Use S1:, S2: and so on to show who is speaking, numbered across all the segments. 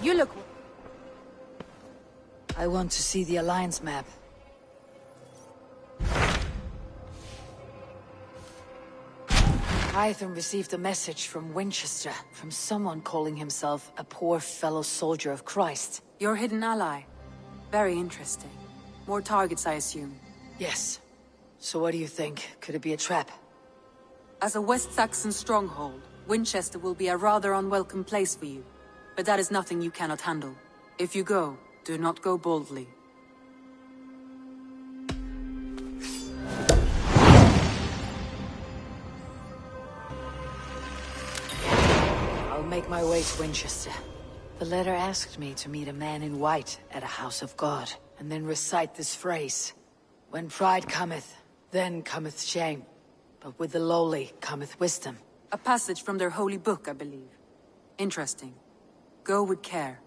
S1: You look...
S2: I want to see the Alliance map. Hytham received a message from Winchester, from someone calling himself a poor fellow soldier of Christ.
S1: Your hidden ally. Very interesting. More targets, I assume.
S2: Yes. So what do you think? Could it be a trap?
S1: As a West Saxon stronghold, Winchester will be a rather unwelcome place for you. But that is nothing you cannot handle. If you go, do not go boldly.
S2: I'll make my way to Winchester. The letter asked me to meet a man in white at a house of God, and then recite this phrase. When pride cometh, then cometh shame. But with the lowly cometh wisdom.
S1: A passage from their holy book, I believe. Interesting. Go with care.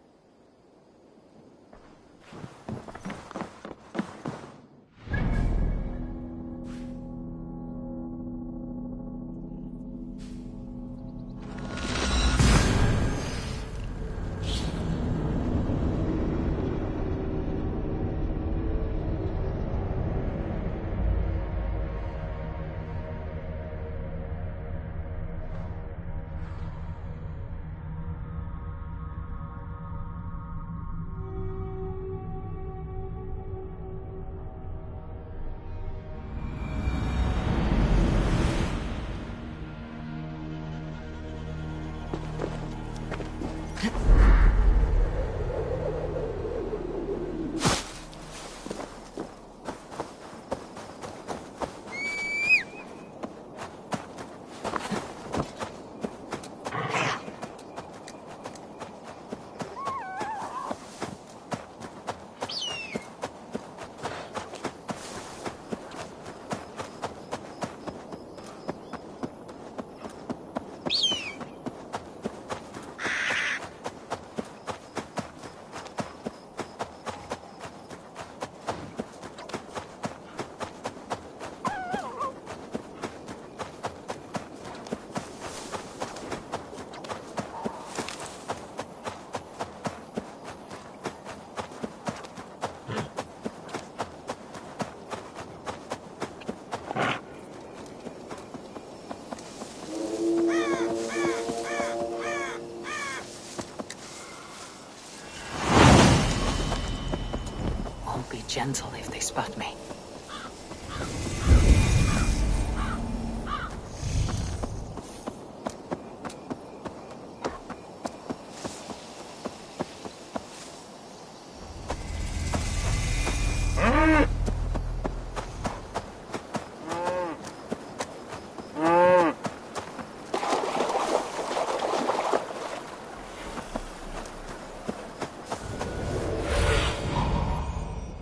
S2: Gentle if they spot me.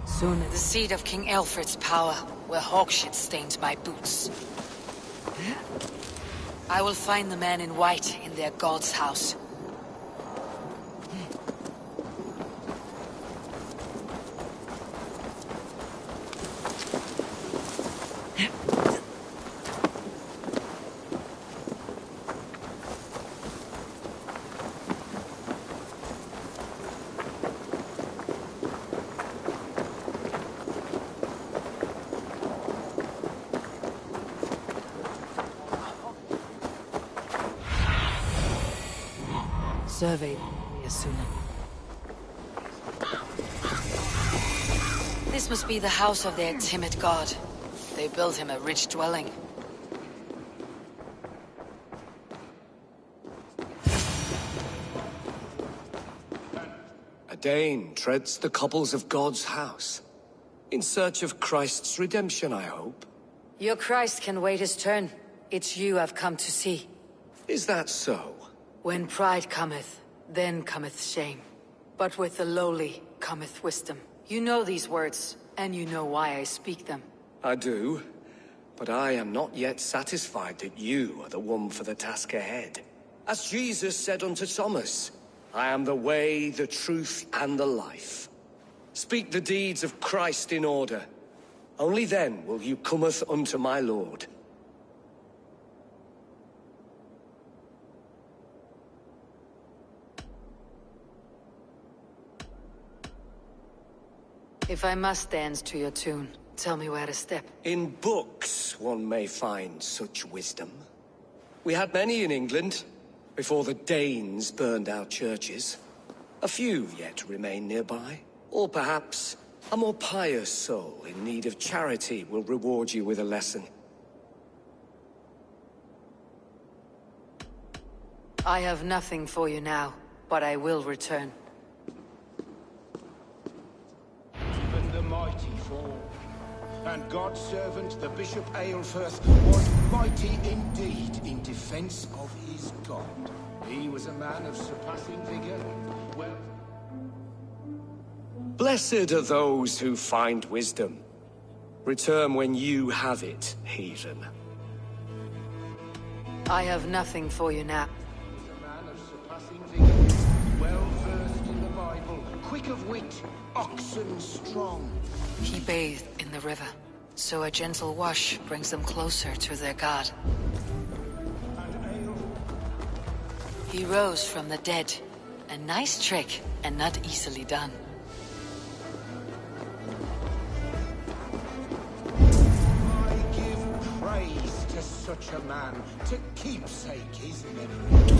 S2: Soon the seat of King Alfred's power, where hawkshit stains my boots. I will find the man in white in their god's house. Surveyed Yasuna. This must be the house of their timid god. They built him a rich dwelling.
S3: A Dane treads the cobbles of God's house. In search of Christ's redemption, I hope.
S2: Your Christ can wait his turn. It's you I've come to see.
S3: Is that so?
S2: When pride cometh, then cometh shame. But with the lowly cometh wisdom. You know these words, and you know why I speak them.
S3: I do, but I am not yet satisfied that you are the one for the task ahead. As Jesus said unto Thomas, I am the way, the truth, and the life. Speak the deeds of Christ in order. Only then will you cometh unto my Lord.
S2: If I must dance to your tune, tell me where to step.
S3: In books, one may find such wisdom. We had many in England, before the Danes burned our churches. A few yet remain nearby. Or perhaps, a more pious soul in need of charity will reward you with a lesson.
S2: I have nothing for you now, but I will return.
S4: Even the mighty fall. And God's servant, the Bishop Aelfirth, was mighty indeed in defense of his God. He was a man of surpassing vigor. Well,
S3: Blessed are those who find wisdom. Return when you have it, heathen.
S2: I have nothing for you now.
S4: a man of surpassing vigor, well versed in the Bible, quick of wit, oxen strong.
S2: He bathed in the river, so a gentle wash brings them closer to their God. He rose from the dead. A nice trick, and not easily done.
S4: I give praise to such a man, to keepsake his memory.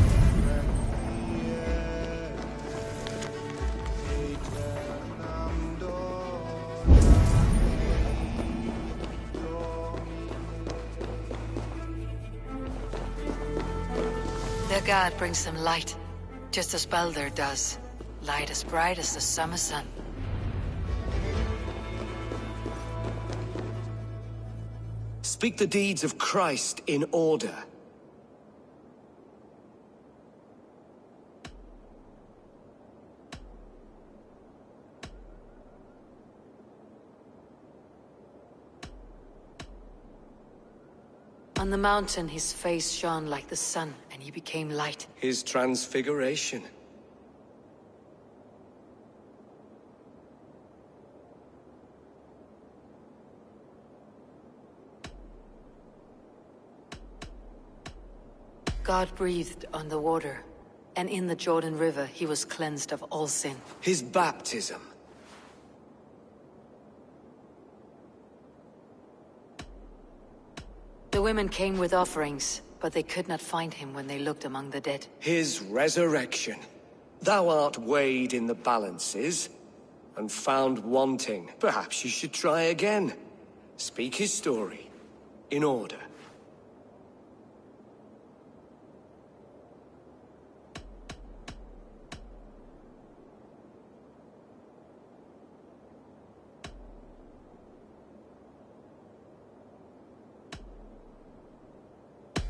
S2: Their God brings them light, just as Baldur does. Light as bright as the summer sun.
S3: Speak the deeds of Christ in order.
S2: On the mountain, his face shone like the sun, and he became light.
S3: His transfiguration.
S2: God breathed on the water, and in the Jordan River he was cleansed of all sin.
S3: His baptism.
S2: The women came with offerings, but they could not find him when they looked among the dead.
S3: His resurrection. Thou art weighed in the balances, and found wanting. Perhaps you should try again. Speak his story, in order.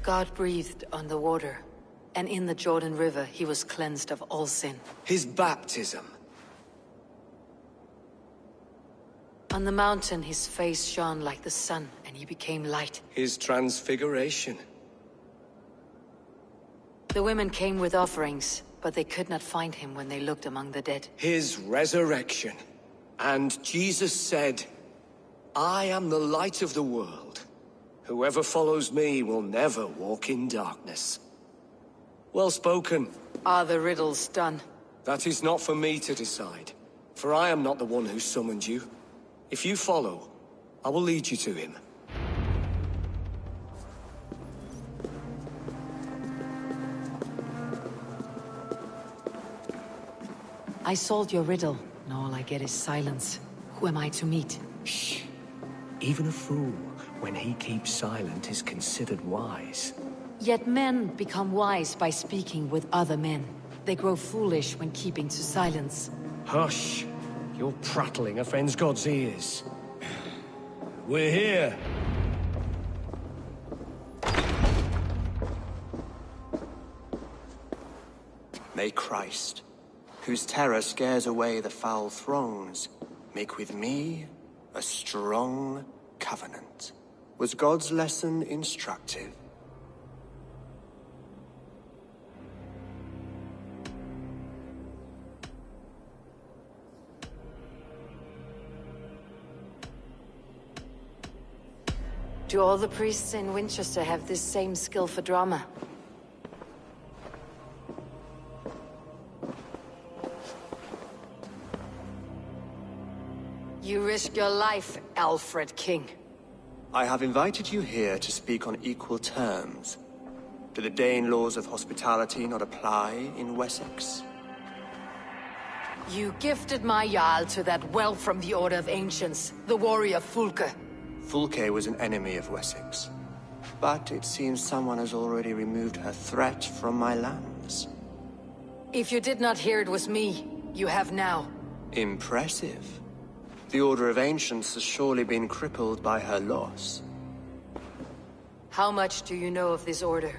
S2: God breathed on the water, and in the Jordan River he was cleansed of all sin.
S3: His baptism.
S2: On the mountain his face shone like the sun, and he became light.
S3: His transfiguration.
S2: The women came with offerings, but they could not find him when they looked among the dead.
S3: His resurrection. And Jesus said, I am the light of the world. Whoever follows me will never walk in darkness. Well spoken.
S2: Are the riddles done?
S3: That is not for me to decide, for I am not the one who summoned you. If you follow, I will lead you to him.
S2: I solved your riddle, and all I get is silence. Who am I to meet?
S3: Shh. Even a fool, when he keeps silent, is considered wise.
S2: Yet men become wise by speaking with other men. They grow foolish when keeping to silence.
S3: Hush! Your prattling offends God's ears. We're here.
S5: May Christ, whose terror scares away the foul throngs, make with me a strong covenant. Was God's lesson instructive?
S2: Do all the priests in Winchester have this same skill for drama? You risk your life, Alfred King.
S5: I have invited you here to speak on equal terms. Do the Dane laws of hospitality not apply in Wessex?
S2: You gifted my Jarl to that whelp from the Order of Ancients, the warrior Fulke.
S5: Fulke was an enemy of Wessex. But it seems someone has already removed her threat from my lands.
S2: If you did not hear it was me, you have now.
S5: Impressive. The Order of Ancients has surely been crippled by her loss.
S2: How much do you know of this order?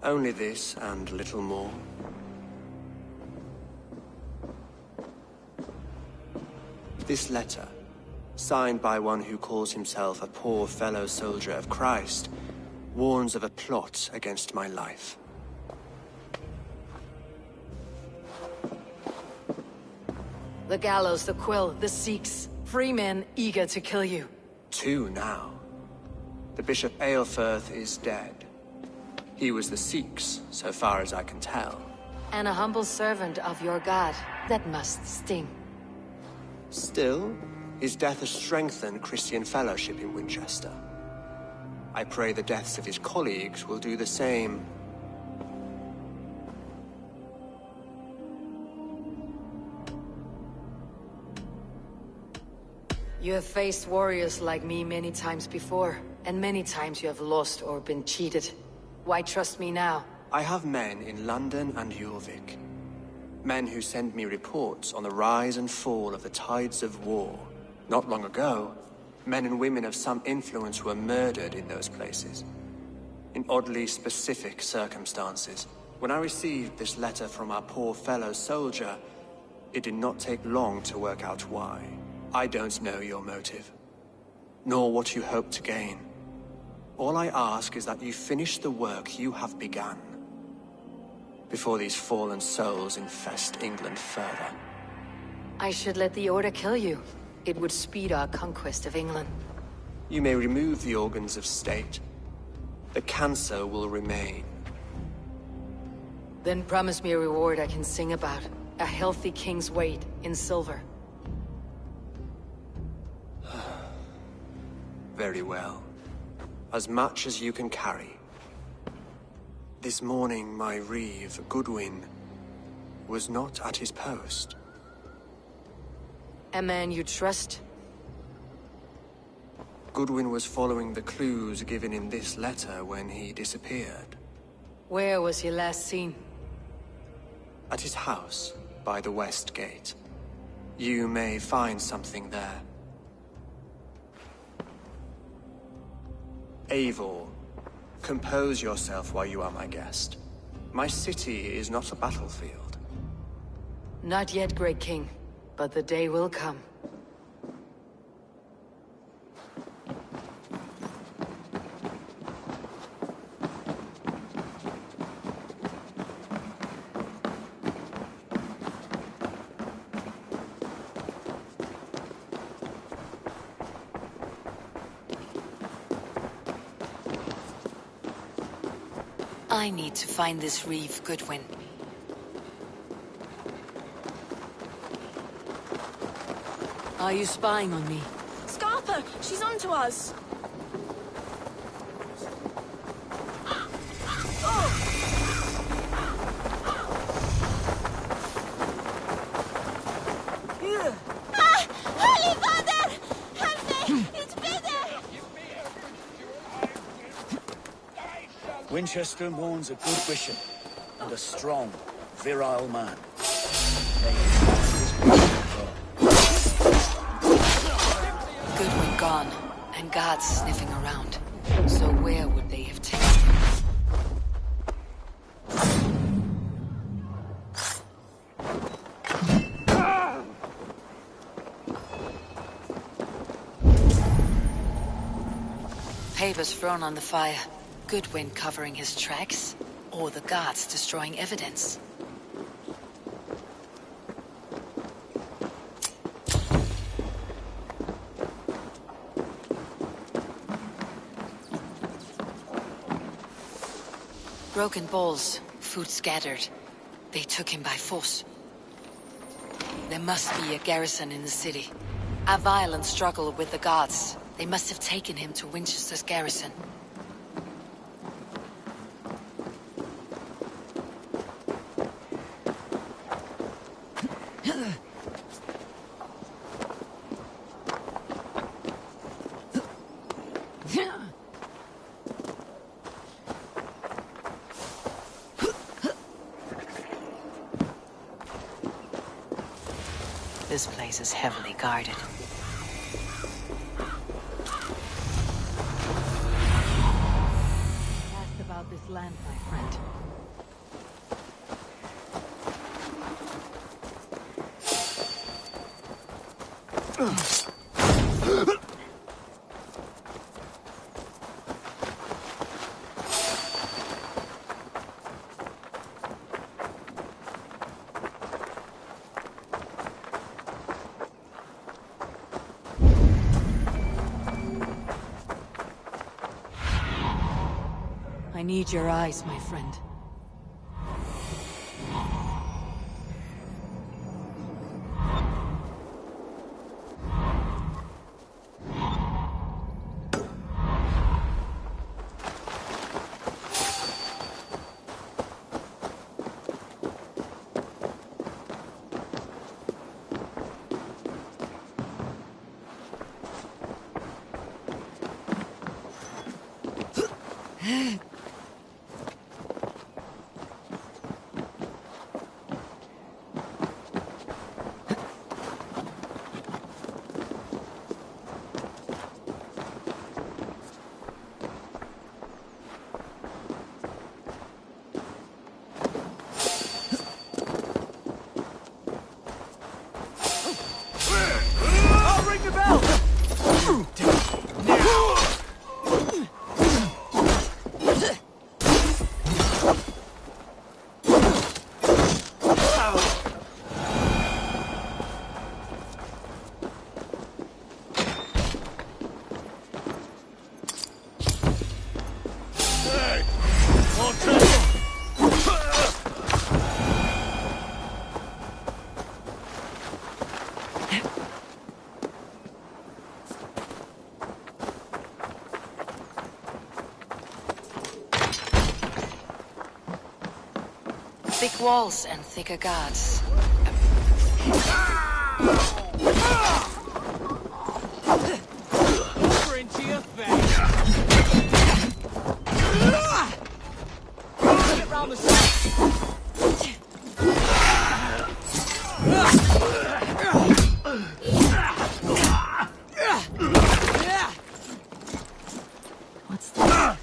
S5: Only this and little more. This letter, signed by one who calls himself a poor fellow soldier of Christ, warns of a plot against my life.
S2: The gallows, the quill, the Sikhs. Free men eager to kill you.
S5: 2 now. The Bishop Aelfirth is dead. He was the Sikhs, so far as I can tell.
S2: And a humble servant of your god. That must sting.
S5: Still, his death has strengthened Christian fellowship in Winchester. I pray the deaths of his colleagues will do the same.
S2: You have faced warriors like me many times before, and many times you have lost or been cheated. Why trust me now?
S5: I have men in London and Jorvik. Men who send me reports on the rise and fall of the tides of war. Not long ago, men and women of some influence were murdered in those places. In oddly specific circumstances. When I received this letter from our poor fellow soldier, it did not take long to work out why. I don't know your motive, nor what you hope to gain. All I ask is that you finish the work you have begun, before these fallen souls infest England further.
S2: I should let the Order kill you. It would speed our conquest of England.
S5: You may remove the organs of state. The cancer will remain.
S2: Then promise me a reward I can sing about. A healthy king's weight in silver.
S5: Very well. As much as you can carry. This morning, my reeve, Goodwin, was not at his post.
S2: A man you trust?
S5: Goodwin was following the clues given in this letter when he disappeared.
S2: Where was he last seen?
S5: At his house, by the West Gate. You may find something there. Eivor, compose yourself while you are my guest. My city is not a battlefield.
S2: Not yet, Great King, but the day will come. I need to find this reeve, Goodwin. Are you spying on me?
S6: Scarpa! She's onto us!
S7: Holy Father! Help me! It's bitter!
S8: Winchester mourns a good bishop and a strong, virile man.
S2: Goodwin gone, and guards sniffing around. So where would they have taken him? Papers thrown on the fire. Goodwin covering his tracks, or the guards destroying evidence. Broken bowls, food scattered. They took him by force. There must be a garrison in the city. A violent struggle with the guards. They must have taken him to Winchester's garrison. This place is heavily guarded. Asked about this land, my friend. I need your eyes, my friend. Thick walls and thicker guards.
S9: Into your face. Get round the side.
S2: What's that?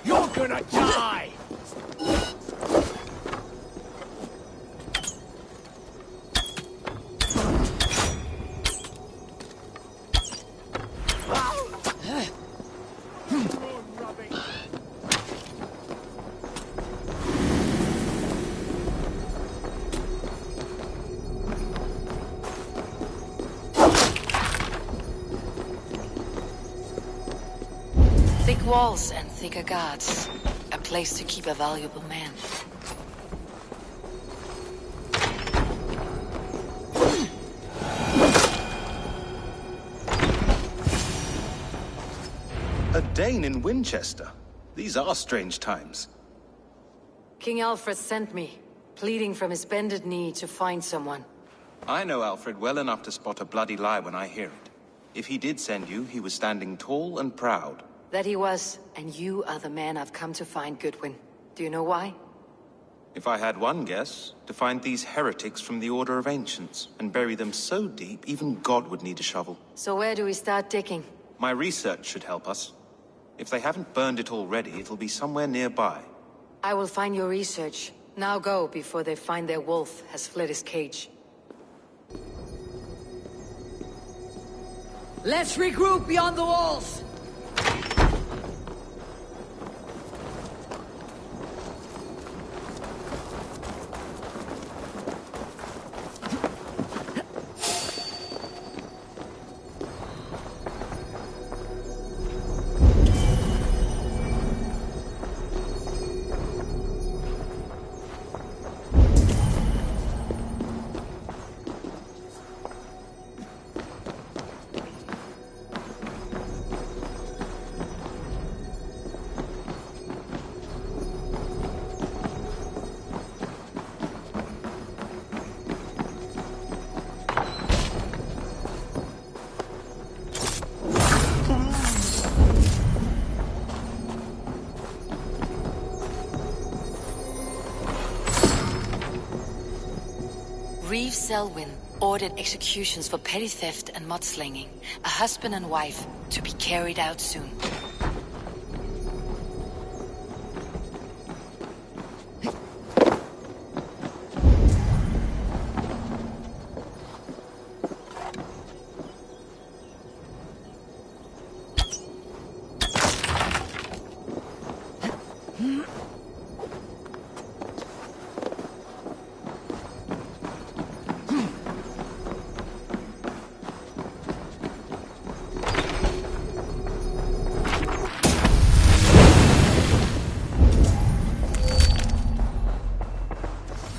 S9: You're gonna die!
S2: Thick walls and thicker guards. A place to keep a valuable man.
S10: A Dane in Winchester. These are strange times.
S2: King Alfred sent me, pleading from his bended knee to find someone.
S10: I know Alfred well enough to spot a bloody lie when I hear it. If he did send you, he was standing tall and proud.
S2: That he was, and you are the man I've come to find, Goodwin. Do you know why?
S10: If I had one guess, to find these heretics from the Order of Ancients, and bury them so deep, even God would need a shovel.
S2: So where do we start digging?
S10: My research should help us. If they haven't burned it already, it'll be somewhere nearby.
S2: I will find your research. Now go, before they find their wolf has fled his cage. Let's regroup beyond the walls! Reeve Selwyn ordered executions for petty theft and mudslinging, a husband and wife, to be carried out soon.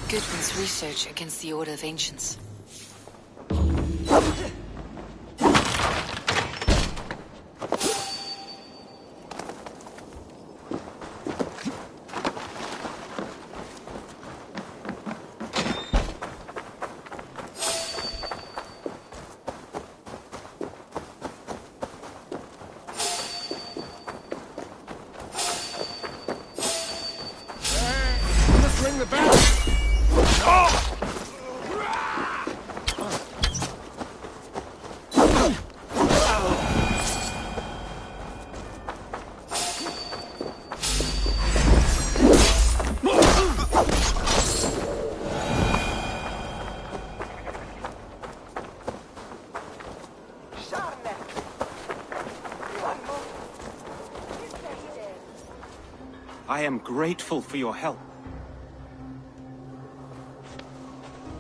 S2: Goodwin's research against the Order of Ancients.
S9: Let's ring the bell!
S10: I am grateful for your help.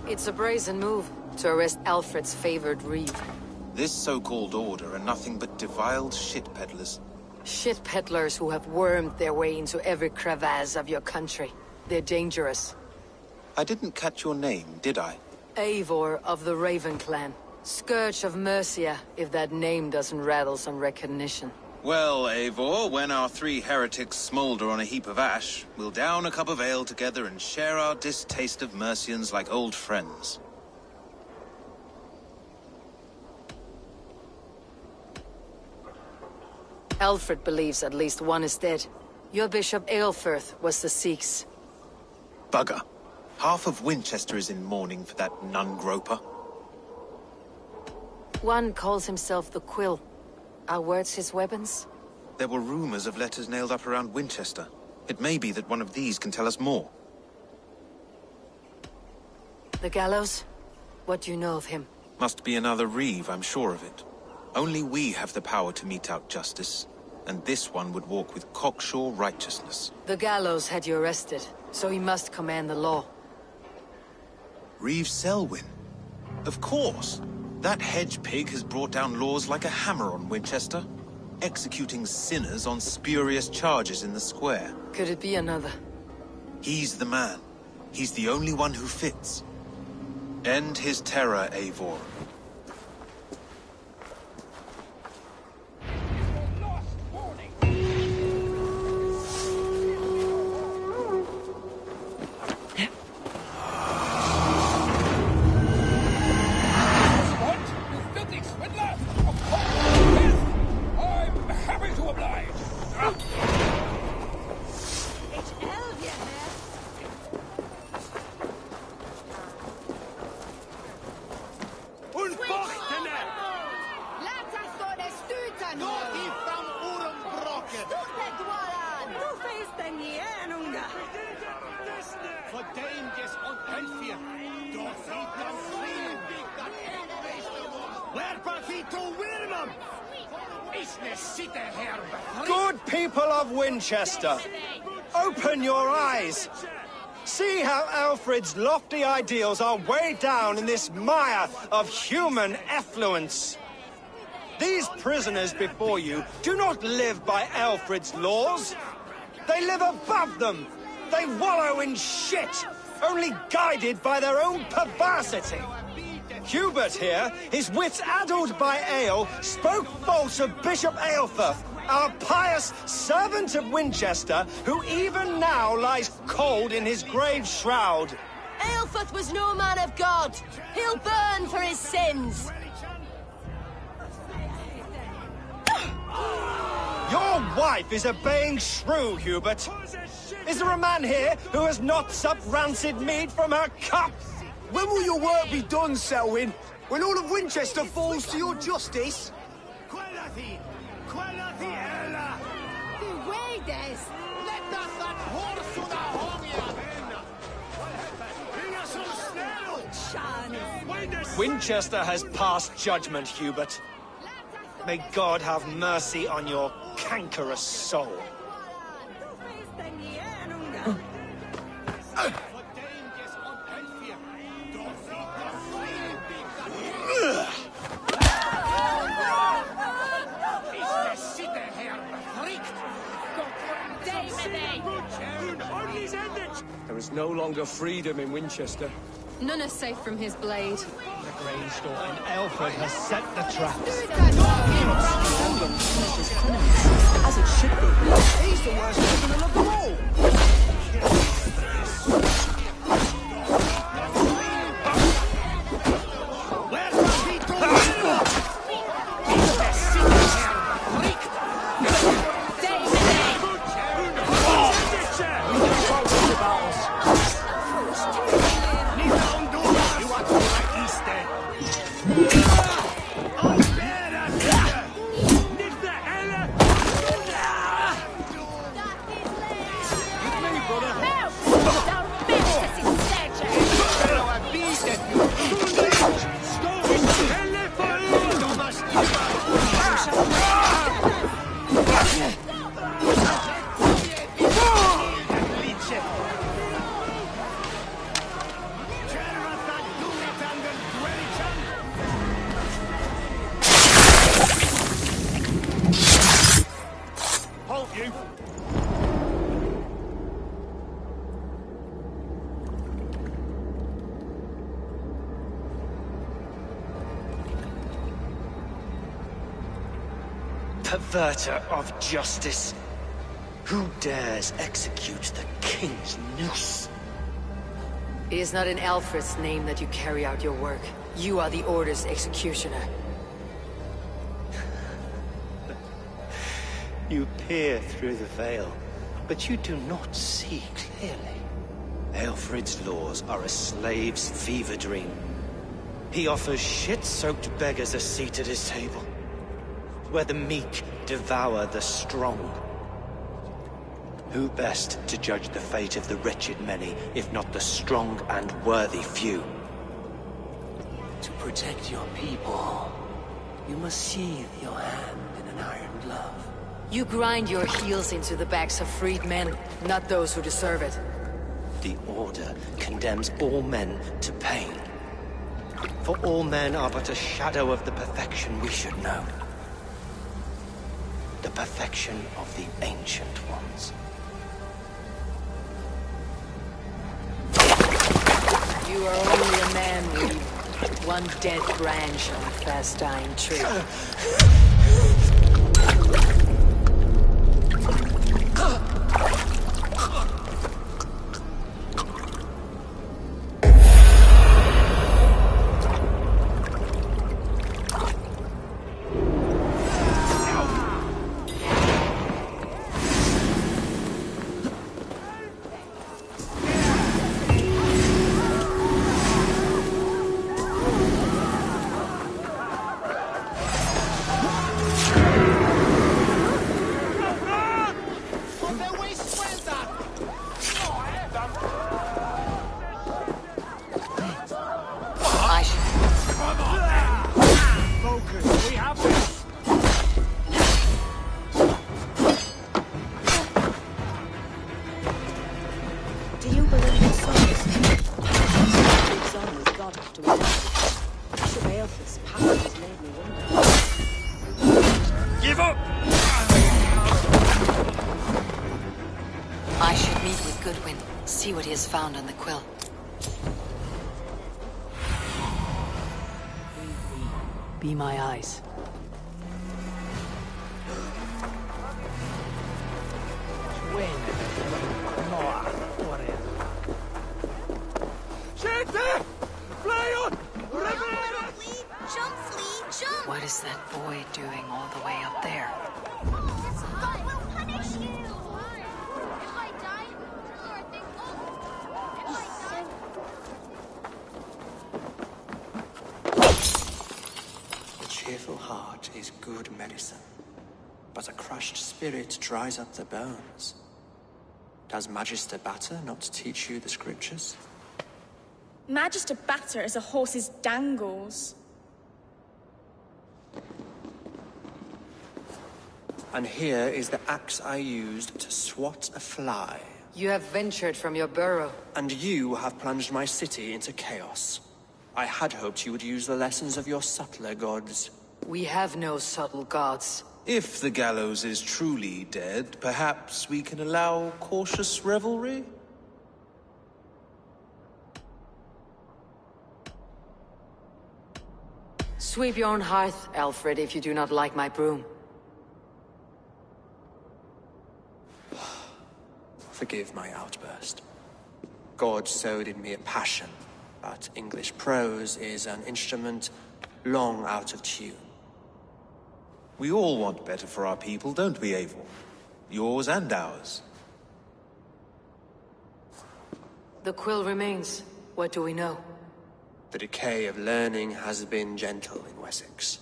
S2: It's a brazen move to arrest Alfred's favored Reeve.
S10: This so-called order are nothing but deviled shit peddlers.
S2: Shit peddlers who have wormed their way into every crevasse of your country. They're dangerous.
S10: I didn't catch your name, did I?
S2: Eivor of the Raven Clan. Scourge of Mercia, if that name doesn't rattle some recognition.
S10: Well, Eivor, when our three heretics smolder on a heap of ash, we'll down a cup of ale together and share our distaste of Mercians like old friends.
S2: Alfred believes at least one is dead. Your Bishop Aelfirth was the Sikhs.
S10: Bugger. Half of Winchester is in mourning for that nun-groper.
S2: One calls himself the Quill. Are words his weapons?
S10: There were rumors of letters nailed up around Winchester. It may be that one of these can tell us more.
S2: The gallows? What do you know of him?
S10: Must be another Reeve, I'm sure of it. Only we have the power to mete out justice, and this one would walk with cocksure righteousness.
S2: The gallows had you arrested, so he must command the law.
S10: Reeve Selwyn? Of course! That hedge pig has brought down laws like a hammer on Winchester, executing sinners on spurious charges in the square.
S2: Could it be another?
S10: He's the man. He's the only one who fits. End his terror, Eivor.
S9: Lärpa hit och värma!
S3: Good people of Winchester, open your eyes. See how Alfred's lofty ideals are weighed down in this mire of human effluence. These prisoners before you do not live by Alfred's laws. They live above them. They wallow in shit, only guided by their own perversity. Hubert here, his wits addled by ale, spoke false of Bishop Aelfirth, our pious servant of Winchester, who even now lies cold in his grave shroud.
S7: Aelfirth was no man of God. He'll burn for his sins.
S3: Your wife is obeying shrew, Hubert. Is there a man here who has not supped rancid mead from her cup?
S9: When will your work be done, Selwyn? When all of Winchester falls to your justice?
S3: Winchester has passed judgment, Hubert. May God have mercy on your cankerous soul. There is no longer freedom in Winchester.
S1: None is safe from his blade.
S9: The grain store in Alfred has set the traps.
S1: As it should be.
S9: He's the worst criminal of them all.
S3: Perverter of justice. Who dares execute the king's noose?
S2: It is not in Alfred's name that you carry out your work. You are the Order's executioner.
S3: You peer through the veil, but you do not see clearly. Alfred's laws are a slave's fever dream. He offers shit-soaked beggars a seat at his table, where the meek devour the strong. Who best to judge the fate of the wretched many, if not the strong and worthy few?
S11: To protect your people, you must sheathe your hand in an iron glove.
S2: You grind your heels into the backs of freed men, not those who deserve it.
S3: The Order condemns all men to pain. For all men are but a shadow of the perfection we should know. The perfection of the Ancient Ones.
S2: You are only a man, Reed. One dead branch on a fast-dying tree. Goodwin. See what he has found on the quill. Be my eyes. What is that boy doing all the way up there?
S5: A cheerful heart is good medicine, but a crushed spirit dries up the bones. Does Magister Batter not teach you the scriptures?
S6: Magister Batter is a horse's dangles.
S5: And here is the axe I used to swat a fly.
S2: You have ventured from your burrow.
S5: And you have plunged my city into chaos. I had hoped you would use the lessons of your subtler gods.
S2: We have no subtle gods.
S10: If the gallows is truly dead, perhaps we can allow cautious revelry?
S2: Sweep your own hearth, Alfred, if you do not like my broom.
S5: Forgive my outburst. God sowed in me a passion, but English prose is an instrument long out of tune.
S10: We all want better for our people, don't we, Eivor? Yours and ours.
S2: The quill remains. What do we know?
S5: The decay of learning has been gentle in Wessex.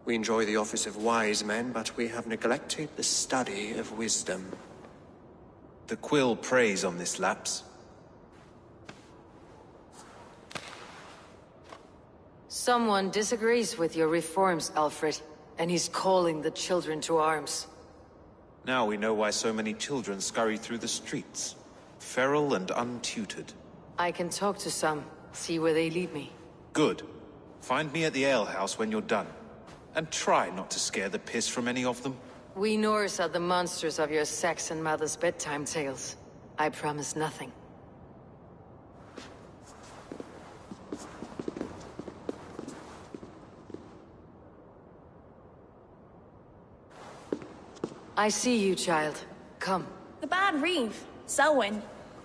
S5: We enjoy the office of wise men, but we have neglected the study of wisdom.
S10: The quill preys on this lapse.
S2: Someone disagrees with your reforms, Alfred, and he's calling the children to arms.
S10: Now we know why so many children scurry through the streets, feral and untutored.
S2: I can talk to some, see where they lead me.
S10: Good. Find me at the alehouse when you're done. And try not to scare the piss from any of them.
S2: We Norse are the monsters of your Saxon mother's bedtime tales. I promise nothing. I see you, child. Come.
S6: The bad Reeve, Selwyn.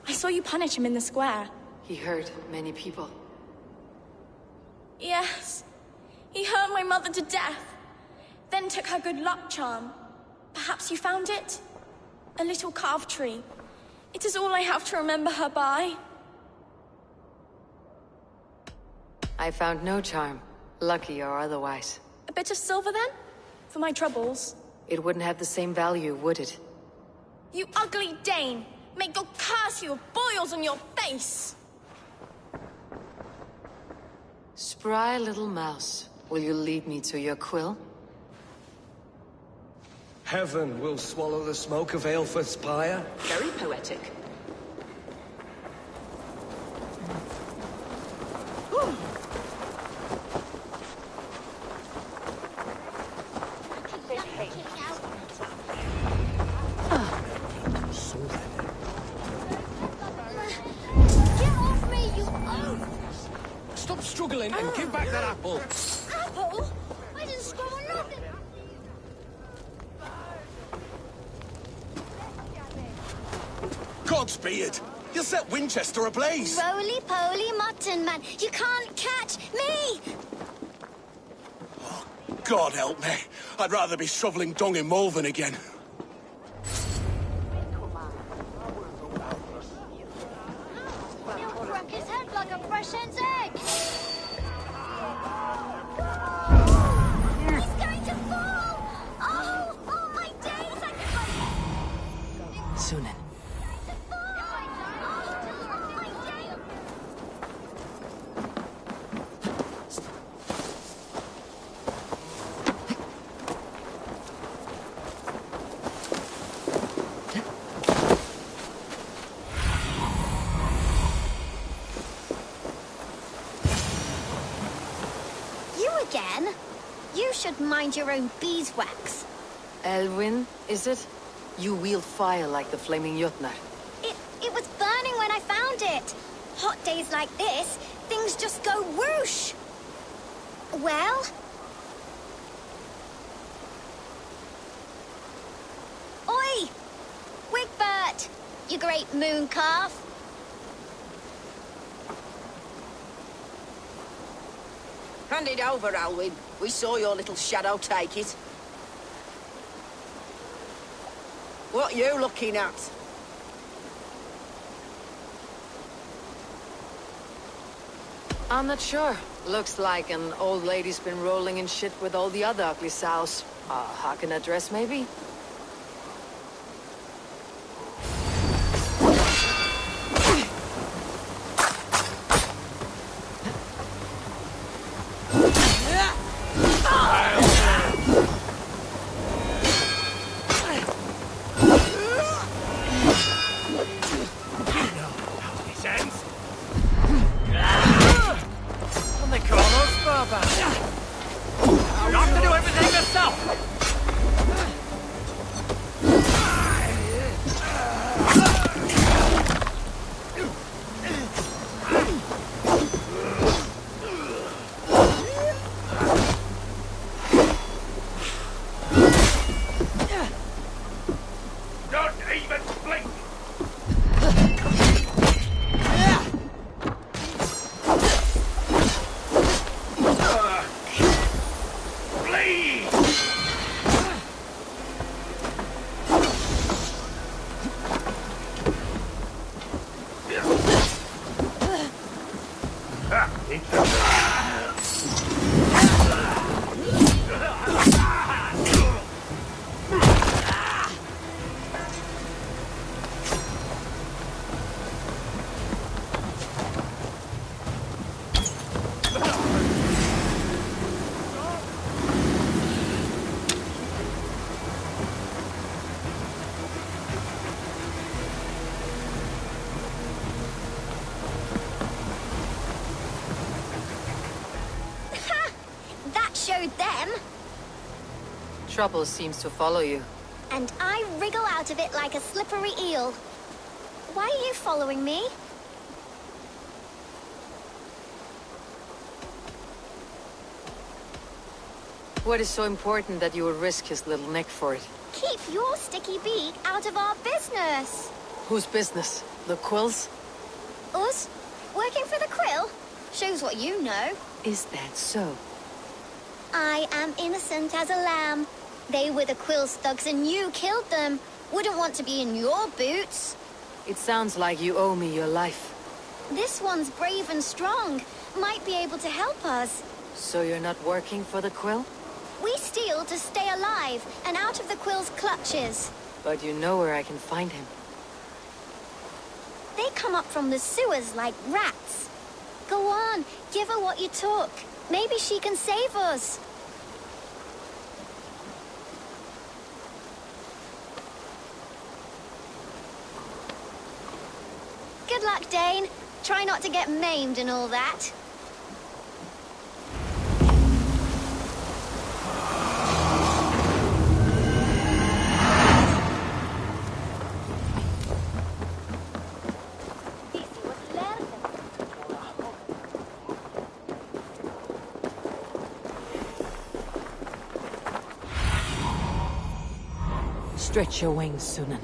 S6: I saw you punish him in the square.
S2: He hurt many people.
S6: Yes. He hurt my mother to death. Then took her good luck charm. Perhaps you found it? A little carved tree. It is all I have to remember her by.
S2: I found no charm, lucky or otherwise.
S6: A bit of silver then? For my troubles.
S2: It wouldn't have the same value, would it?
S6: You ugly Dane! May God curse you with boils on your face!
S2: Spry little mouse, will you lead me to your quill?
S3: Heaven will swallow the smoke of Aelfred's pyre.
S12: Very poetic.
S3: Stop struggling and give back that apple.
S13: Apple? I didn't screw on nothing.
S9: Godspeed! You'll set Winchester ablaze!
S13: Roly-poly mutton man, you can't catch me!
S9: Oh, God help me. I'd rather be shoveling dung in Malvern again.
S13: He'll crack his head like a fresh hen's egg! He's going to fall! Oh, my days!
S2: Sunan.
S13: You should mind your own beeswax.
S2: Elwyn, is it? You wield fire like the flaming Jotnar.
S13: It stand it. Hot days like this, things just go whoosh. Well? Oi! Wigbert! You great moon calf.
S7: Hand it over, Alwyn. We saw your little shadow take it. What you looking at?
S2: I'm not sure. Looks like an old lady's been rolling in shit with all the other ugly sows. Harken a dress, maybe?
S13: Showed them.
S2: Trouble seems to follow you.
S13: And I wriggle out of it like a slippery eel. Why are you following me?
S2: What is so important that you would risk his little neck for it?
S13: Keep your sticky beak out of our business.
S2: Whose business? The Quill's?
S13: Us? Working for the Quill? Shows what you know.
S2: Is that so?
S13: I am innocent as a lamb. They were the Quill's thugs and you killed them. Wouldn't want to be in your boots.
S2: It sounds like you owe me your life.
S13: This one's brave and strong. Might be able to help us.
S2: So you're not working for the Quill?
S13: We steal to stay alive and out of the Quill's clutches.
S2: But you know where I can find him.
S13: They come up from the sewers like rats. Go on, give her what you took. Maybe she can save us. Good luck, Dane. Try not to get maimed and all that.
S2: Stretch your wings, Sunan.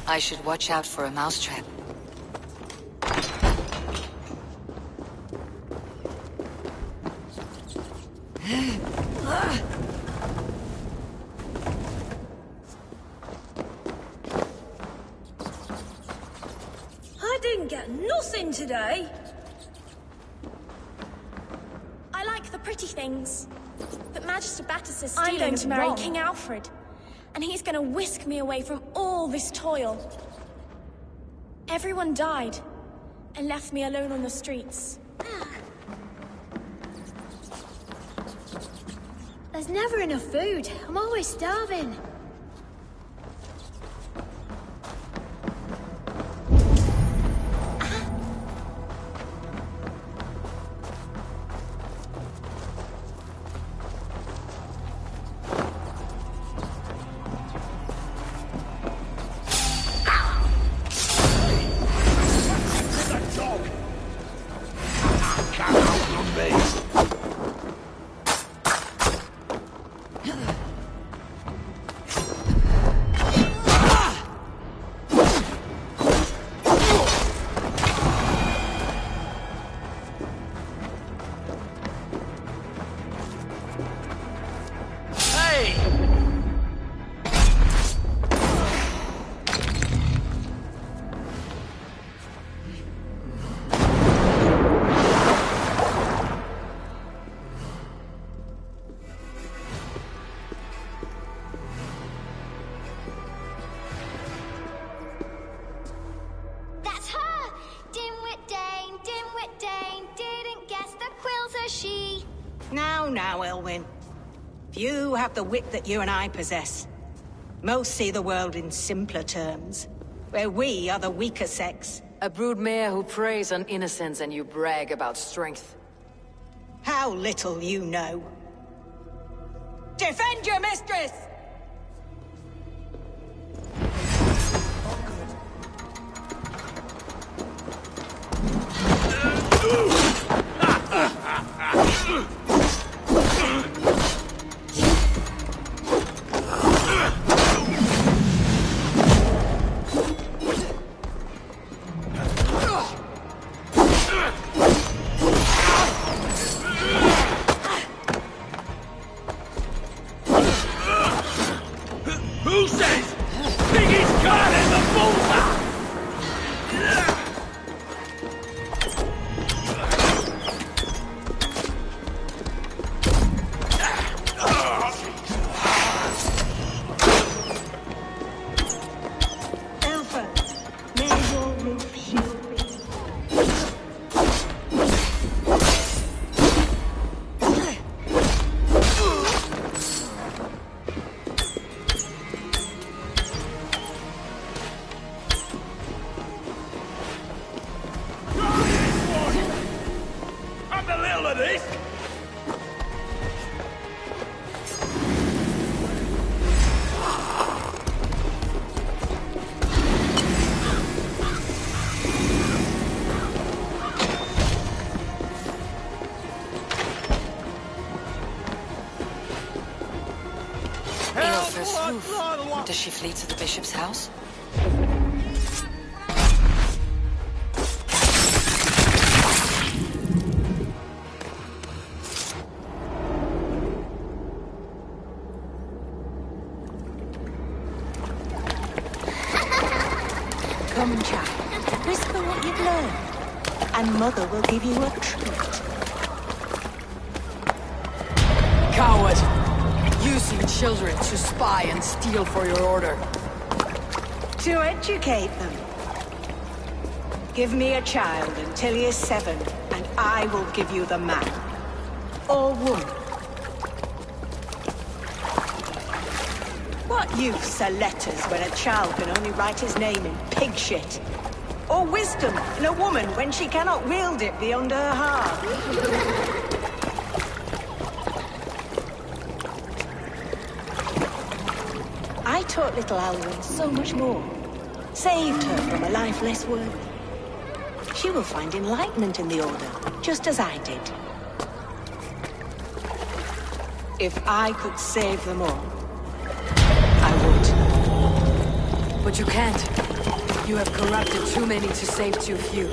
S2: I should watch out for a mousetrap.
S6: I didn't get nothing today. I like the pretty things. But Magister Battus is stealing. I'm going to marry King Alfred. And he's going to whisk me away from all this toil. Everyone died. And left me alone on the streets.
S7: There's never enough food. I'm always starving.
S12: Now, Elwyn. Few have the wit that you and I possess. Most see the world in simpler terms, where we are the weaker sex.
S2: A broodmare who preys on innocence and you brag about strength.
S12: How little you know. Defend your mistress!
S11: Who says Biggie's got in the bullseye?
S2: Does she flee to the bishop's house?
S12: Come, child. Whisper what you've learned, and Mother will give you a treat.
S2: Coward! Using children to spy and steal for your order.
S12: To educate them. Give me a child until he is 7, and I will give you the man. Or woman. What use are letters when a child can only write his name in pig shit? Or wisdom in a woman when she cannot wield it beyond her heart? I taught little Alwyn so much more. Saved her from a life less worthy. She will find enlightenment in the Order, just as I did. If I could save them all, I would.
S2: But you can't. You have corrupted too many to save too few.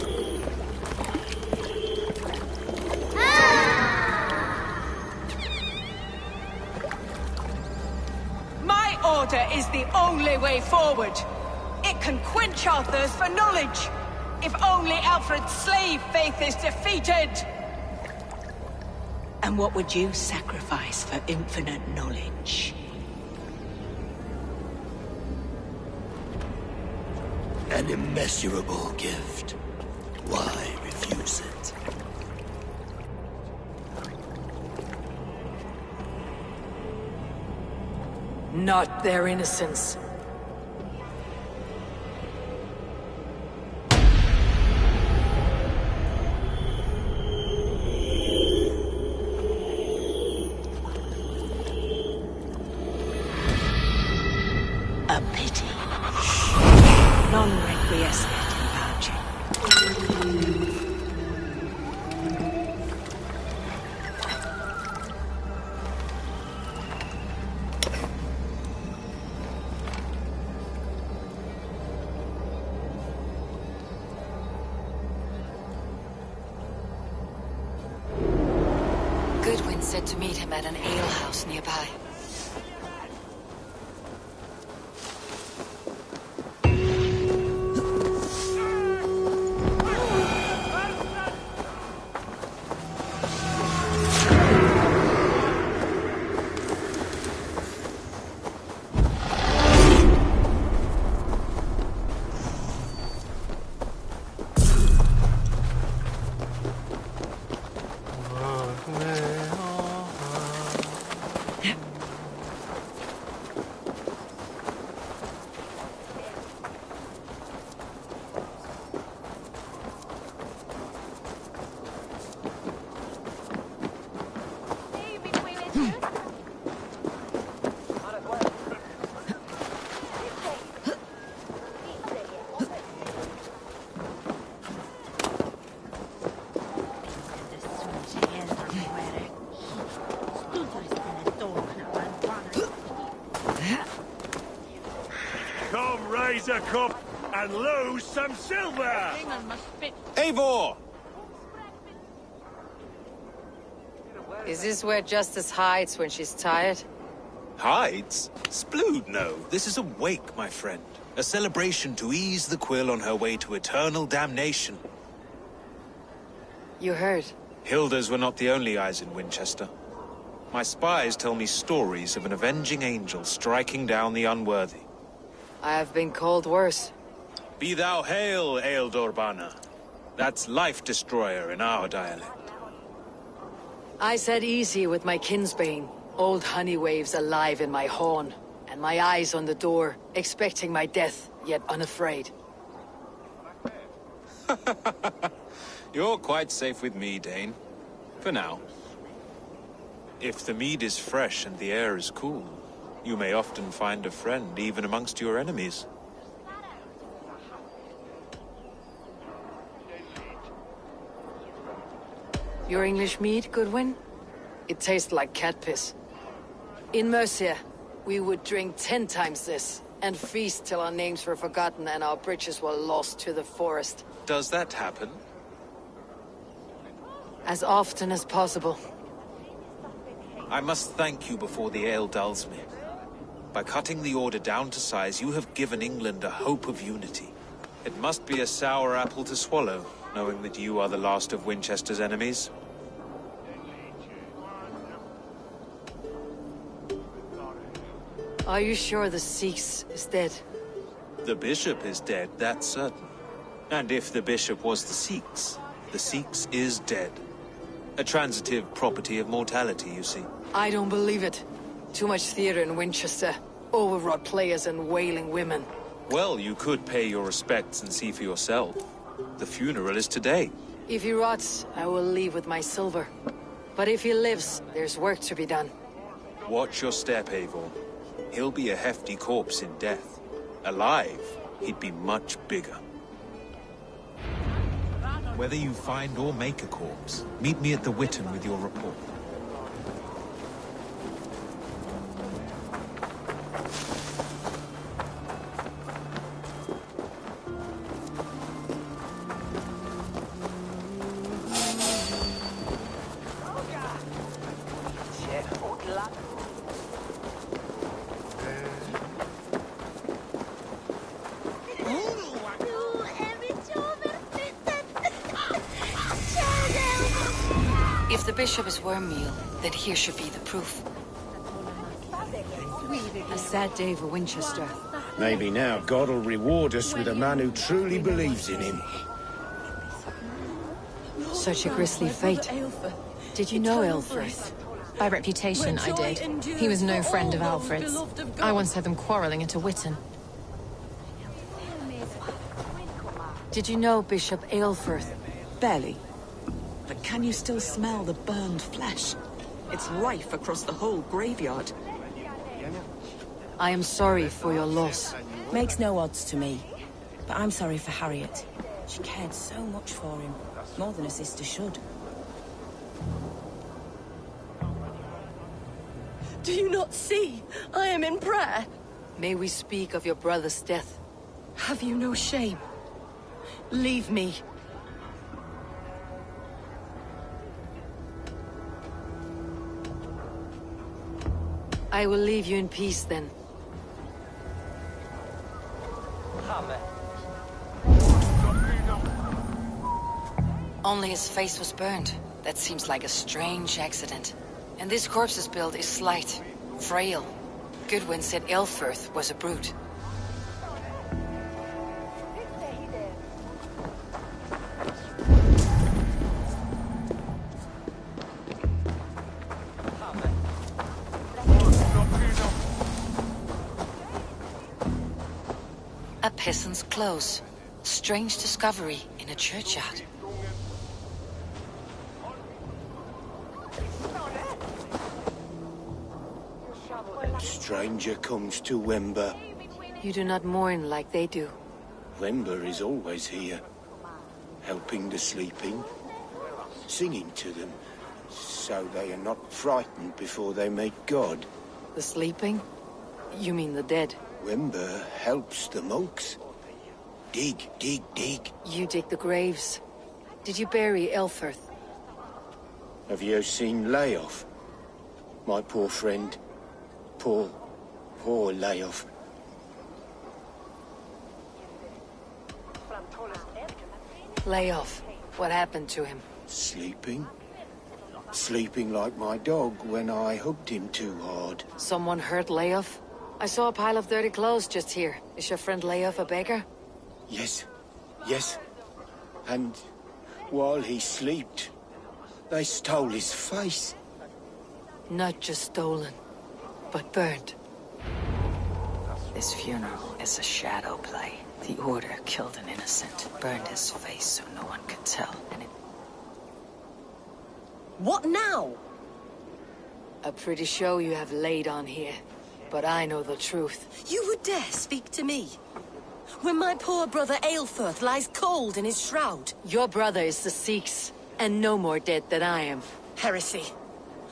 S12: My order is the only way forward. It can quench our thirst for knowledge. If only Alfred's slave faith is defeated. And what would you sacrifice for infinite knowledge?
S11: An immeasurable gift. Why refuse it?
S2: Not their innocence.
S12: A pity. Non requiescat in pace.
S2: Goodwin said to meet him at an alehouse nearby.
S14: Come raise a cup and lose some silver!
S10: Eivor!
S2: Is this where Justice hides when she's tired?
S10: Hides? Splood, no. This is a wake, my friend. A celebration to ease the quill on her way to eternal damnation.
S2: You heard.
S10: Hilda's were not the only eyes in Winchester. My spies tell me stories of an avenging angel striking down the unworthy.
S2: I have been called worse.
S10: Be thou hail, Ealdorbanna. That's Life Destroyer in our dialect.
S2: I said easy with my kinsbane. Old honey waves alive in my horn, and my eyes on the door, expecting my death, yet unafraid.
S10: You're quite safe with me, Dane. For now. If the mead is fresh and the air is cool, you may often find a friend even amongst your enemies.
S2: Your English mead, Goodwin? It tastes like cat piss. In Mercia, we would drink 10 times this, and feast till our names were forgotten and our bridges were lost to the forest.
S10: Does that happen?
S2: As often as possible.
S10: I must thank you before the ale dulls me. By cutting the order down to size, you have given England a hope of unity. It must be a sour apple to swallow, knowing that you are the last of Winchester's enemies.
S2: Are you sure the Sikhs is dead?
S10: The bishop is dead, that's certain. And if the bishop was the Sikhs is dead. A transitive property of mortality, you see.
S2: I don't believe it. Too much theater in Winchester. Overwrought players and wailing women.
S10: Well, you could pay your respects and see for yourself. The funeral is today.
S2: If he rots, I will leave with my silver. But if he lives, there's work to be done.
S10: Watch your step, Eivor. He'll be a hefty corpse in death. Alive, he'd be much bigger. Whether you find or make a corpse, meet me at the Witten with your report.
S2: If the bishop is worm-meal, then here should be the proof. A sad day for Winchester.
S4: Maybe now God will reward us with a man who truly believes in him.
S2: Such a grisly fate. Did you know Aelfrith?
S15: By reputation, I did. He was no friend of Alfred's. I once heard them quarreling at a Witten.
S2: Did you know Bishop Aelfrith?
S16: Barely. But can you still smell the burned flesh? It's rife across the whole graveyard.
S2: I am sorry for your loss.
S17: Makes no odds to me. But I'm sorry for Harriet. She cared so much for him. More than a sister should.
S7: Do you not see? I am in prayer.
S2: May we speak of your brother's death?
S7: Have you no shame? Leave me.
S2: I will leave you in peace then. Only his face was burned. That seems like a strange accident. And this corpse's build is slight, frail. Goodwin said Aelfrith was a brute. A peasant's clothes. Strange discovery in a churchyard.
S4: Stranger comes to Wember.
S2: You do not mourn like they do.
S4: Wember is always here, helping the sleeping, singing to them, so they are not frightened before they meet God.
S2: The sleeping? You mean the dead?
S4: Wember helps the monks. Dig, dig, dig.
S2: You dig the graves. Did you bury Elfirth?
S4: Have you seen Layoff? My poor friend. Poor Layoff.
S2: Layoff. What happened to him?
S4: Sleeping? Sleeping like my dog when I hugged him too hard.
S2: Someone hurt Layoff? I saw a pile of dirty clothes just here. Is your friend Layoff a beggar?
S4: Yes. And while he slept, they stole his face.
S2: Not just stolen, but burnt. This funeral is a shadow play. The Order killed an innocent, burned his face so no one could tell, and it...
S7: What now?
S2: A pretty show you have laid on here, but I know the truth.
S7: You would dare speak to me? When my poor brother Aelfirth lies cold in his shroud.
S2: Your brother is the Sikhs, and no more dead than I am.
S7: Heresy.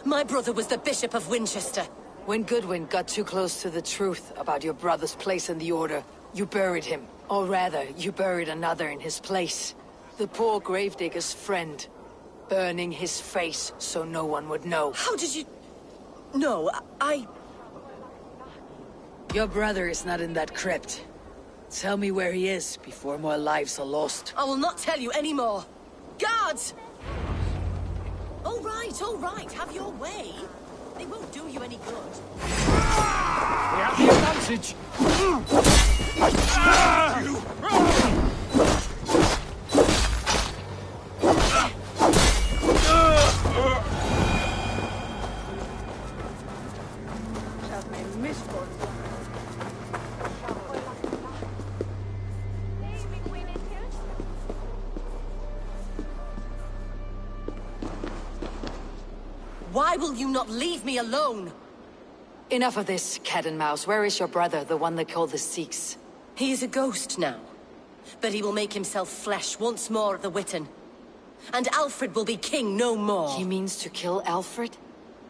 S7: My brother was the Bishop of Winchester.
S2: When Goodwin got too close to the truth about your brother's place in the Order, you buried him. Or rather, you buried another in his place. The poor gravedigger's friend. Burning his face so no one would know.
S7: How did you... No, I...
S2: Your brother is not in that crypt. Tell me where he is before more lives are lost.
S7: I will not tell you anymore. Guards! All right, have your way. They won't do you any good.
S14: We have the advantage!
S7: Why will you not leave me alone?
S2: Enough of this, cat and mouse. Where is your brother, the one they call the Sikhs?
S7: He is a ghost now. But he will make himself flesh once more at the Witten. And Alfred will be king no more.
S2: He means to kill Alfred?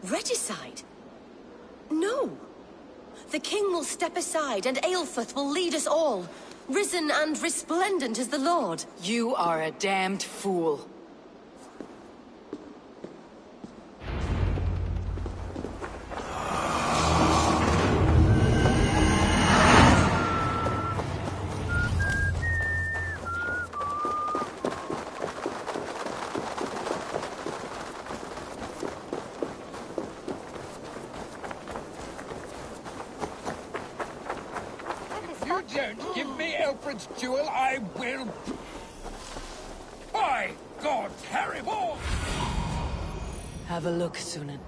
S7: Regicide? No. The king will step aside and Aelfirth will lead us all. Risen and resplendent as the Lord.
S2: You are a damned fool.
S14: Don't give me Alfred's jewel, I will... By God, terrible!
S2: Have a look, Sunan.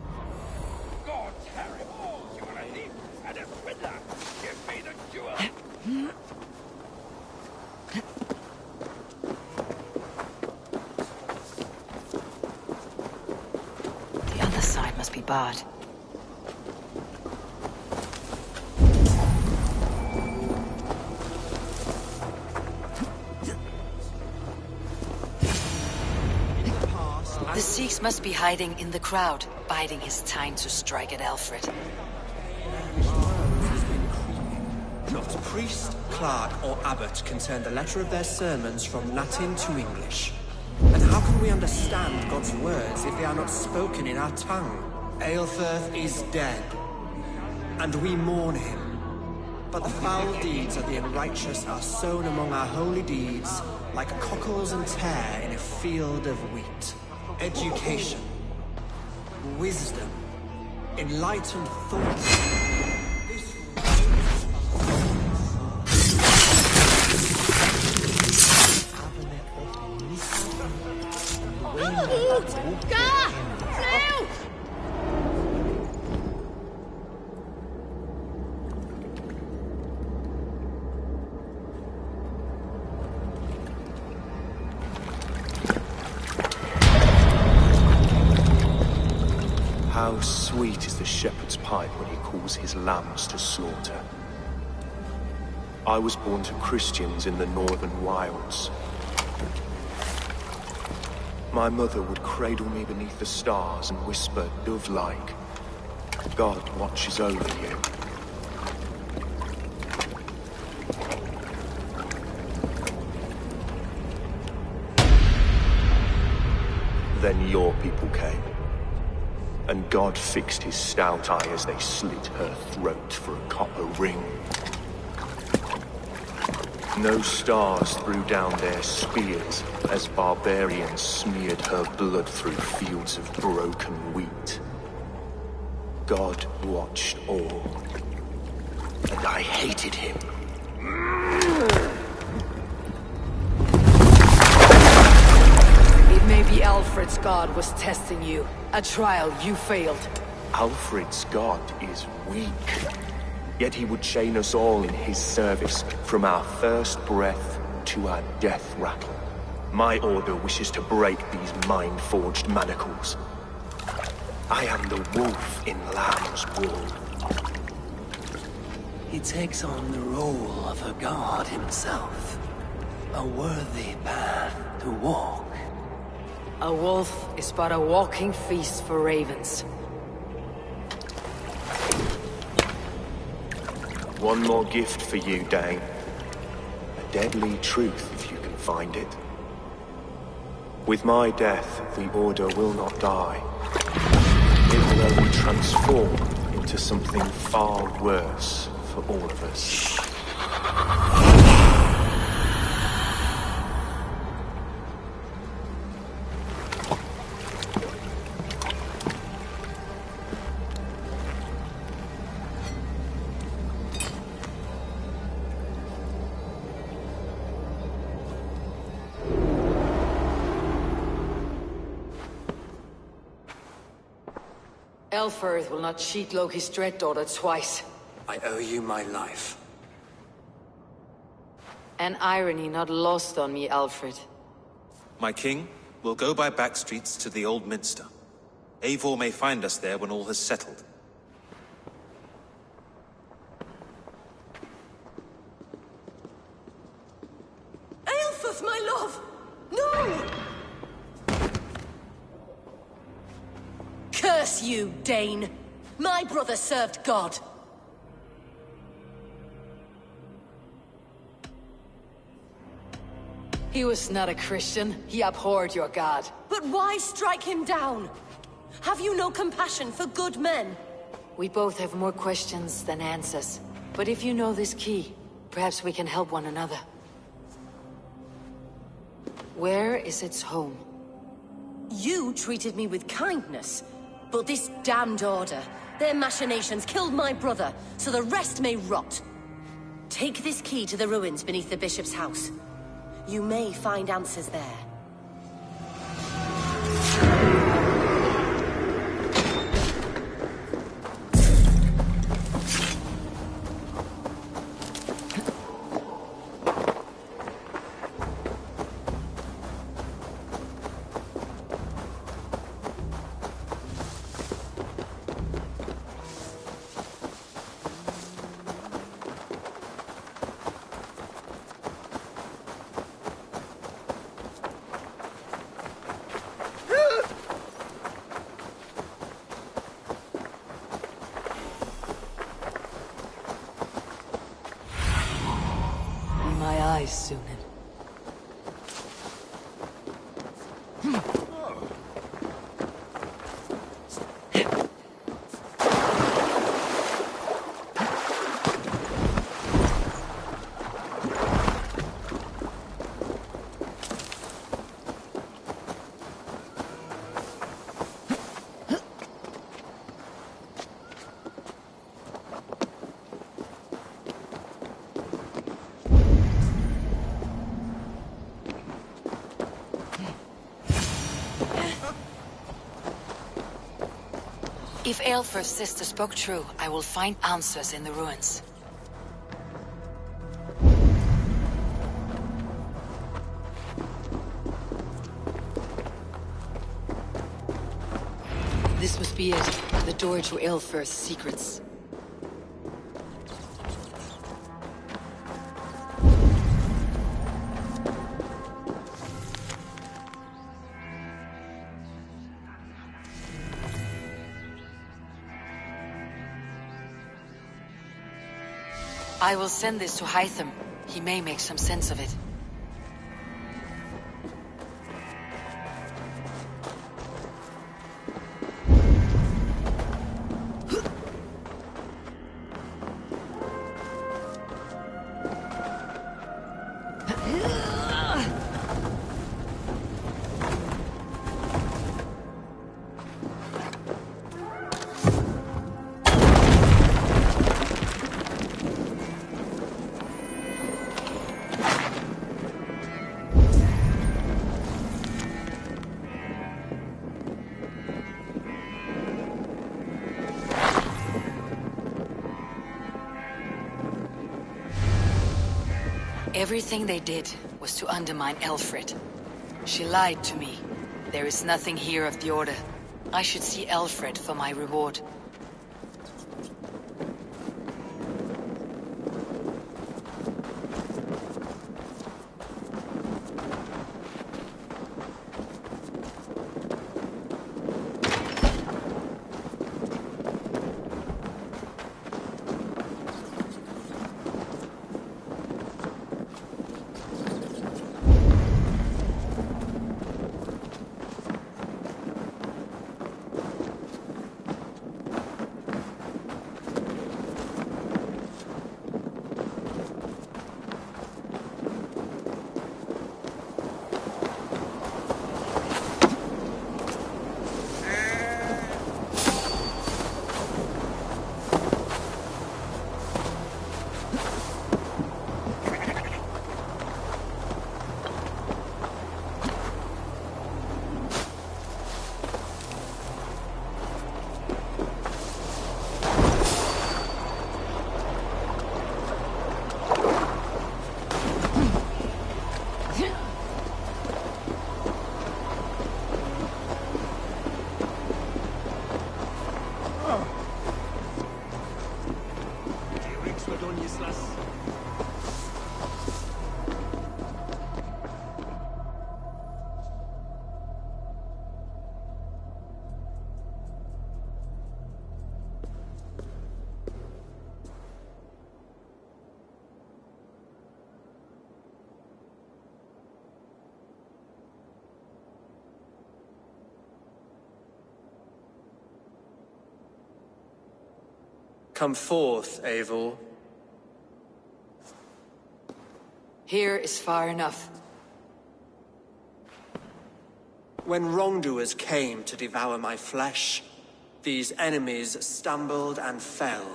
S14: God, terrible! You are a thief and a swindler! Give me the jewel!
S2: The other side must be barred. The Sikhs must be hiding in the crowd, biding his time to strike at Alfred.
S5: Not priest, clerk, or abbot can turn the letter of their sermons from Latin to English. And how can we understand God's words if they are not spoken in our tongue? Aelfirth is dead, and we mourn him. But the foul deeds of the unrighteous are sown among our holy deeds, like cockles and tare in a field of wheat. Education, wisdom, enlightened thought. How sweet is the shepherd's pipe when he calls his lambs to slaughter. I was born to Christians in the northern wilds. My mother would cradle me beneath the stars and whisper, dove-like, God watches over you. Then your people came, and God fixed his stout eye as they slit her throat for a copper ring. No stars threw down their spears as barbarians smeared her blood through fields of broken wheat. God watched all, and I hated him.
S2: It may be Alfred's god was testing you. A trial you failed.
S5: Alfred's god is weak. Yet he would chain us all in his service, from our first breath to our death rattle. My order wishes to break these mind-forged manacles. I am the wolf in lamb's wool.
S11: He takes on the role of a god himself. A worthy path to walk.
S2: A wolf is but a walking feast for ravens.
S5: One more gift for you, Dane. A deadly truth, if you can find it. With my death, the Order will not die. It will only transform into something far worse for all of us.
S2: Elfirth will not cheat Loki's dread daughter twice.
S11: I owe you my life.
S2: An irony not lost on me, Alfred.
S10: My king, we'll go by back streets to the Old Minster. Eivor may find us there when all has settled.
S7: Aelfirth, my love! No! Curse you, Dane! My brother served God.
S2: He was not a Christian. He abhorred your god.
S7: But why strike him down? Have you no compassion for good men?
S2: We both have more questions than answers. But if you know this key, perhaps we can help one another. Where is its home?
S7: You treated me with kindness. But this damned Order, their machinations killed my brother, so the rest may rot. Take this key to the ruins beneath the Bishop's house. You may find answers there.
S2: My eyes, Sunan. If Aelfirth's sister spoke true, I will find answers in the ruins. This must be it. The door to Aelfirth's secrets. I will send this to Hytham. He may make some sense of it. Everything they did was to undermine Elfred. She lied to me. There is nothing here of the Order. I should see Alfred for my reward.
S5: Come forth, Eivor.
S2: Here is far enough.
S5: When wrongdoers came to devour my flesh, these enemies stumbled and fell.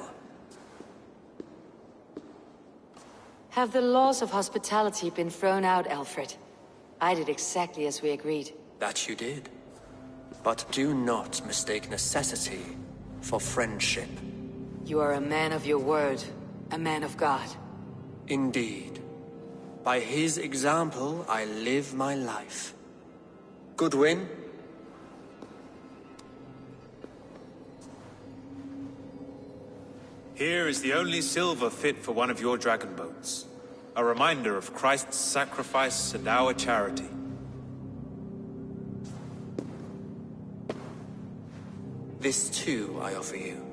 S2: Have the laws of hospitality been thrown out, Alfred? I did exactly as we agreed.
S5: That you did. But do not mistake necessity for friendship.
S2: You are a man of your word, a man of God.
S5: Indeed. By his example, I live my life. Goodwin?
S10: Here is the only silver fit for one of your dragon boats. A reminder of Christ's sacrifice and our charity.
S5: This too I offer you.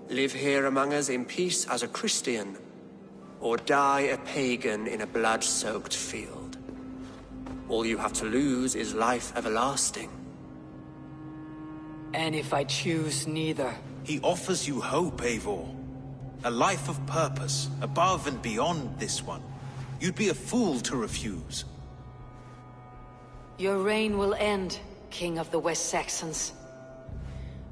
S5: Live here among us in peace as a Christian, or die a pagan in a blood-soaked field. All you have to lose is life everlasting.
S2: And if I choose neither?
S10: He offers you hope, Eivor. A life of purpose, above and beyond this one. You'd be a fool to refuse.
S2: Your reign will end, King of the West Saxons.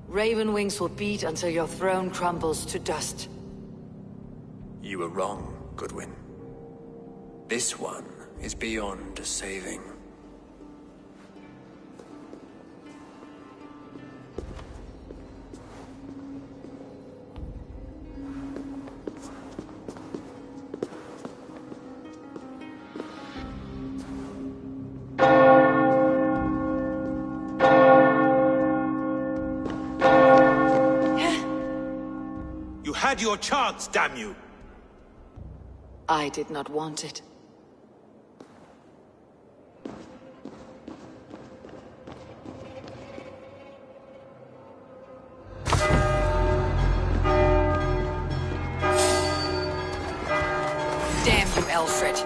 S2: Raven wings will beat until your throne crumbles to dust.
S5: You were wrong, Goodwin. This one is beyond saving.
S10: had your chance, damn you!
S2: I did not want it. Damn you, Alfred.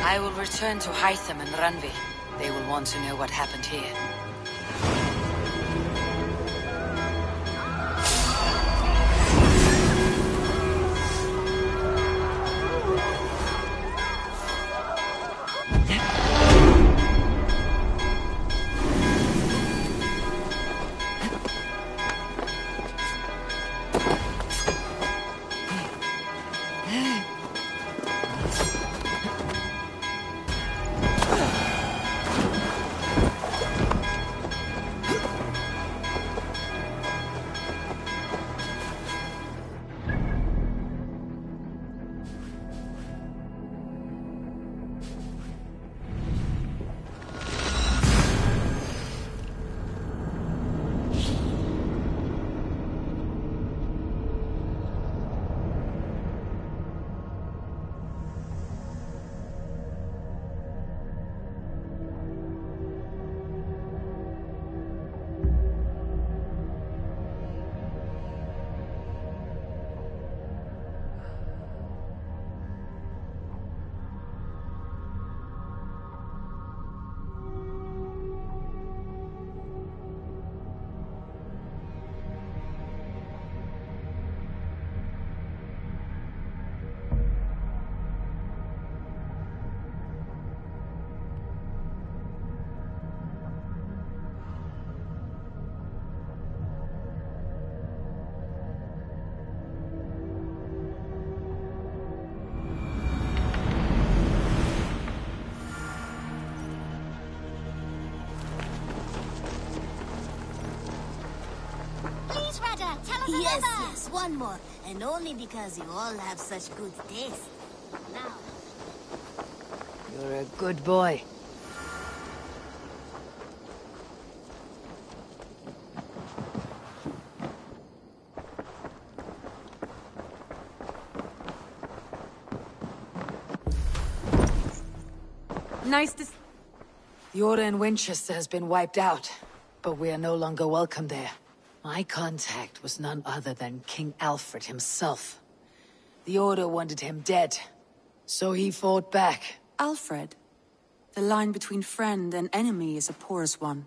S2: I will return to Hytham and Randvi. They will want to know what happened here.
S18: Yes, one more. And only because you all have such good taste. Now.
S2: You're a good boy.
S1: Nice to...
S2: The Order in Winchester has been wiped out, but we are no longer welcome there. My contact was none other than King Alfred himself. The Order wanted him dead, so he fought back.
S1: Alfred? The line between friend and enemy is a porous one.